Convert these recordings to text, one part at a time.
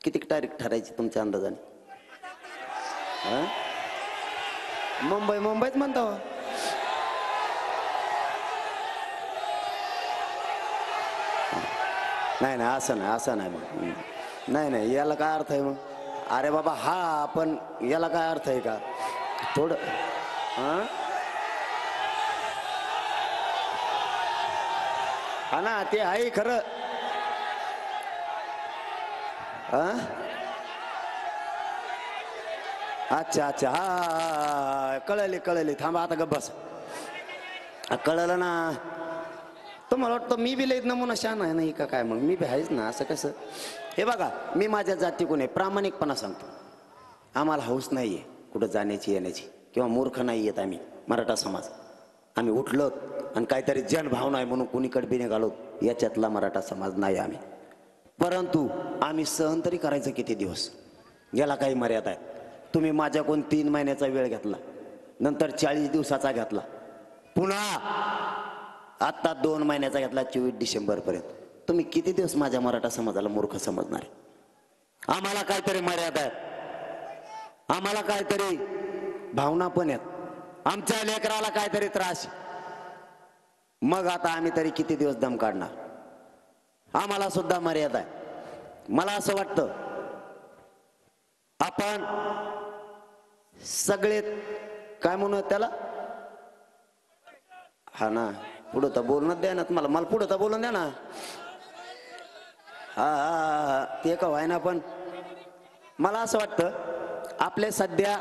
किती तारीख ठरायची तुमच्या अंदाजाने? मुंबईच म्हणतो. नाही असं नाही मग. नाही याला काय अर्थ आहे मग? अरे बाबा हा पण याला काय अर्थ आहे का थोडं? हा ना ते आहे खरं. अच्छा हा कळली. थांबा आता गप्प बस. कळलं ना. तुम्हाला वाटतं मी बी लईत नमुना शान आहे नाही का काय? मग मी बी आहेच ना. असं कसं? हे बघा मी माझ्या जातीकडून आहे, प्रामाणिकपणा सांगतो. आम्हाला हौस नाही आहे कुठं जाण्याची येण्याची, किंवा मूर्ख नाही आहेत आम्ही मराठा समाज. आम्ही उठलो आणि काहीतरी जनभावना आहे म्हणून कुणीकडे बी निघालो, याच्यातला मराठा समाज नाही आम्ही. परंतु आम्ही सहन तरी करायचं किती दिवस? याला काही मर्यादा आहे. तुम्ही माझ्याकडून 3 महिन्याचा वेळ घेतला, नंतर 40 दिवसाचा घेतला, पुन्हा आत्ता 2 महिन्याचा घेतला 24 डिसेंबरपर्यंत. तुम्ही किती दिवस माझ्या मराठा समाजाला मूर्ख समजणार आहे? आम्हाला काहीतरी मर्यादा आहेत, आम्हाला काहीतरी भावना पण आहेत, आमच्या लेकराला काहीतरी त्रास. मग आता आम्ही तरी किती दिवस दम काढणार? आम्हाला सुद्धा मर्यादा आहे. मला असं वाटतं आपण सगळे काय म्हणू त्याला, हा ना पुढं तर बोलणं द्या ना तुम्हाला, मला पुढं तर बोलून द्या ना. हा ते का व्हाय ना, पण मला असं वाटतं आपले सध्या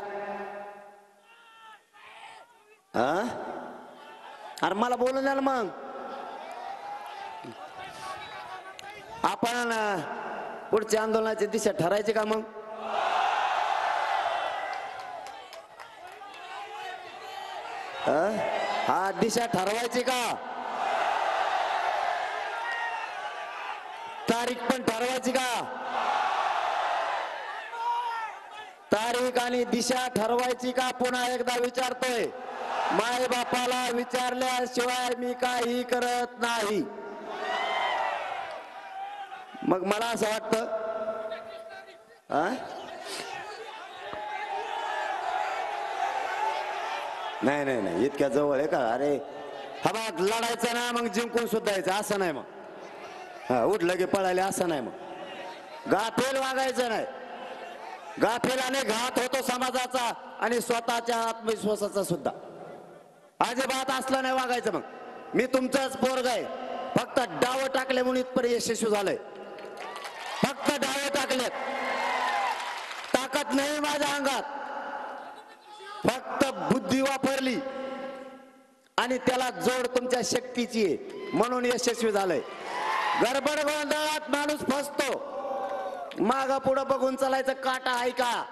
अरे मला बोलून द्या ना. मग आपण पुढच्या आंदोलनाची दिशा ठरायची का? मग हा दिशा ठरवायची का? तारीख पण ठरवायची का? तारीख आणि दिशा ठरवायची का? पुन्हा एकदा विचारतोय. माय बापाला विचारल्याशिवाय मी काही करत नाही. मग मला असं वाटतं नाही इतक्या जवळ आहे का? अरे हा बघ लढायचं ना मग जिंकून सुद्धा यायचं असं नाही. मग उठलं की पळायला असं नाही. मग गाफेल वागायचं नाही. गाफेलाने घात होतो समाजाचा आणि स्वतःच्या आत्मविश्वासाचा सुद्धा. अजिबात असलं नाही वागायचं. मग मी तुमचाच पोरग आहे, फक्त डाव टाकले म्हणून इथपर्यंत यशस्वी झालंय. फक्त डाव टाकलेत, ताकद नाही माझ्या अंगात, फक्त बुद्धी वापरली आणि त्याला जोड तुमच्या शक्तीची आहे म्हणून यशस्वी झालंय. गडबड गोंधळात माणूस फसतो. माग पुढं बघून चालायचं. काटा आहे का?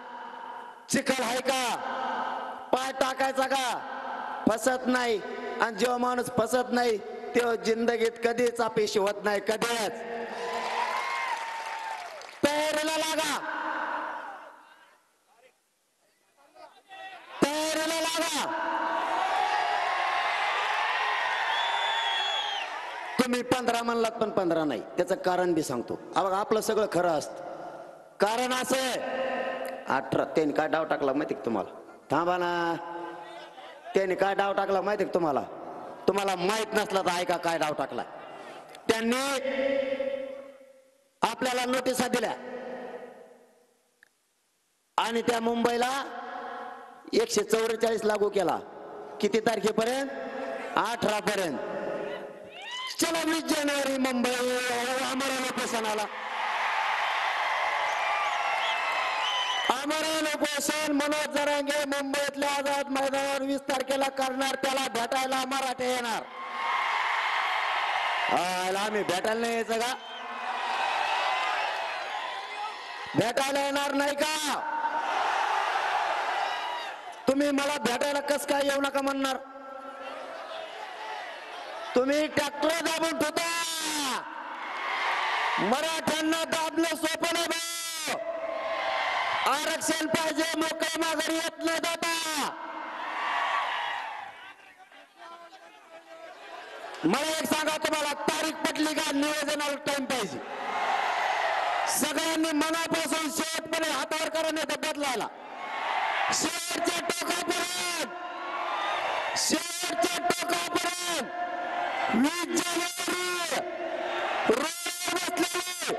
चिखल आहे का? पाय टाकायचा का? फसत नाही. आणि जेव्हा माणूस फसत नाही तेव्हा जिंदगीत कधीच अपयशी होत नाही. कधीच. तयारीला लागा, तयारीला लागा. तुम्ही 15 म्हणलात पण 15 नाही. त्याचं कारण बी सांगतो. बघा आपलं सगळं खरं असतं. कारण असं आहे 18 त्यांनी काय डाव टाकला माहिती का तुम्हाला? थांबा ना. त्यांनी काय डाव टाकला माहिती का तुम्हाला? तुम्हाला माहित नसला तर ऐका काय डाव टाकला. त्यांनी आपल्याला नोटिसा दिल्या आणि त्या मुंबईला 144 लागू केला. किती तारखेपर्यंत? 18 पर्यंत. चला 20 जानेवारी मुंबई आमरण उपोषणाला. आमरण उपोषण मनोज जरांगे मुंबईतल्या आझाद मैदानावर 20 तारखेला करणार. त्याला भेटायला मराठे येणार. आम्ही भेटायला नाही यायचं का? भेटायला येणार नाही का? तुम्ही मला भेटायला कस काय येऊ नका म्हणणार? तुम्ही ट्रॅक्टर दाबून ठेवता. मराठ्यांना दाबलं सोपं नाही भाऊ. आरक्षण पाहिजे, मोकळ्या माघारी येत न देता. मला एक सांगा, तुम्हाला तारीख पटली का? नियोजनाला टाइम पाहिजे. सगळ्यांनी मनापासून शेवटपर्यंत हातावर करा नाही तर बदलायला. शेवटच्या टोकापर्यंत, शेवटच्या टोकापर्यंत 20 जानेवारी रोड बसलेले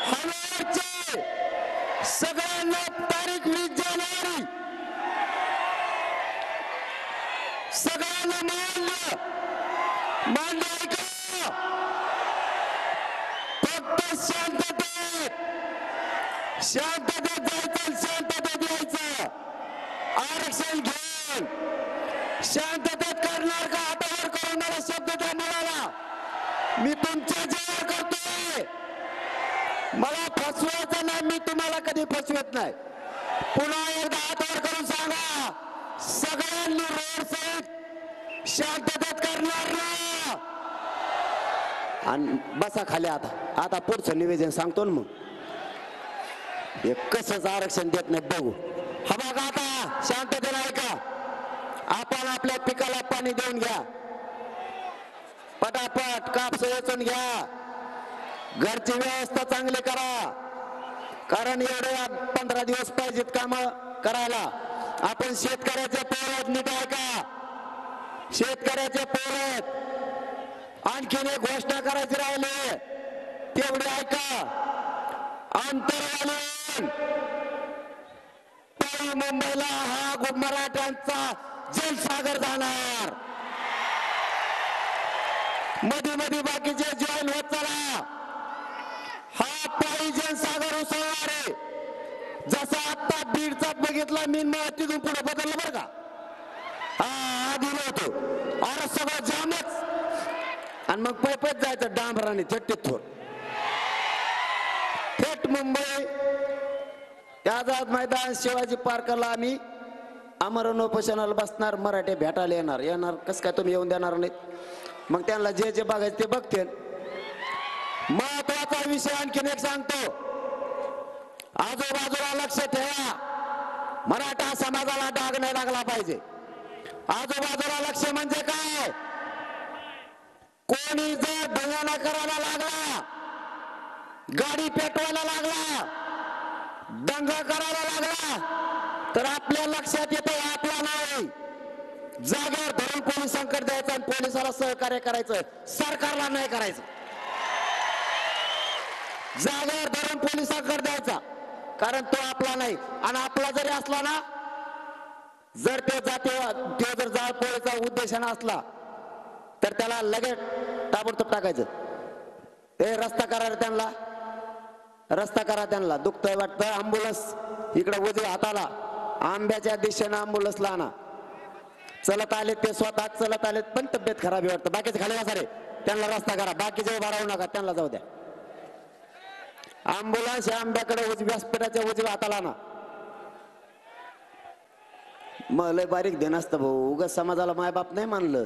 हवेचे सगळ्यांना तारीख 20 जानेवारी सगळ्यांना मान्य ऐका. फक्त शांततेत, शांततेत जायचं, शांततेत यायचं. आरक्षण घेऊन शांततेत करणार का हातावर करून मला शब्द द्या मला. मी तुमच्या जीवावर करतोय. मला फसवायचं नाही, मी तुम्हाला कधी फसवत नाही. पुन्हा एकदा हातावर करून सांगा सगळ्यांनी रोड सहित शांततेत करणार ना. आणि बसा खाली. आता पुढचं निवेदन सांगतो ना. मग हे कसंच आरक्षण देत नाही बघू. हा बघा आता शांततेला ऐका. आपण आपल्या पिकाला पाणी देऊन घ्या, पटापट कापस वेचून घ्या, घरची व्यवस्था चांगली करा. कारण एवढे 15 दिवस पाहिजेत काम करायला. आपण शेतकऱ्याचे पोरत नीट ऐका. शेतकऱ्याचे पोरत आणखीन एक घोषणा करायची राहिली तेवढी ऐका. अंतरवालीन मुंबईला हा मराठ्यांचा जलसागर जाणार. मध्ये मध्ये बाकीचे जॉईन होत चला. हा पायी जलसागर उसळणार आहे. जसा आता बीडचा बघितला मी तिथून पुढे बदललं बरं का. हा दिलं होतो अरे सगळं जामच. आणि मग पैपत जायचं डांबराने चट्टीत थोर थेट मुंबई आझाद मैदान शिवाजी पार्कला आम्ही आमरण उपोषणाला बसणार. मराठे भेटायला येणार कसं काय तुम्ही येऊन देणार नाहीत. मग त्यांना जे जे बघायचं ते बघतील. महत्वाचा विषय आणखीन एक सांगतो. आजूबाजूला लक्ष ठेवा. मराठा समाजाला डाग नाही लागला पाहिजे. आजूबाजूला लक्ष म्हणजे काय. कोणी जर दंगाना करायला लागला, गाडी पेटवायला लागला, दंगा करायला लागला तर आपल्या लक्षात येतं आपला नाही. जागेवर धरून पोलिसांकडे द्यायचं आणि पोलिसाला सहकार्य करायचं, सरकारला नाही करायचं. जागेवर धरून पोलिसांकडे द्यायचा कारण तो आपला नाही. आणि आपला जरी असला ना, जर ते जर जाळपोळीचा उद्देशाने असला तर त्याला लगेच ताबडतोब टाकायचं. ते रस्ता करा त्यांना, रस्ता करा त्यांना. दुखतंय वाटतं अँब्युलन्स इकडे उजव्या हाताला आंब्याच्या दिशेनं अँब्युलन्सला आणा. चलत आले ते स्वतः चलत आलेत पण तब्येत खराब आहे वाटतं. बाकीचे खाली बसा रे. त्यांना रस्ता करा. बाकीचे उभा राहू नका, त्यांना जाऊ द्या. अँब्युलन्स आंब्याकडे व्यासपीठाच्या उजव्या हाताला आणा. मग लय बारीक देण असतं भाऊ. उगाच समाजाला मायबाप नाही मानलं.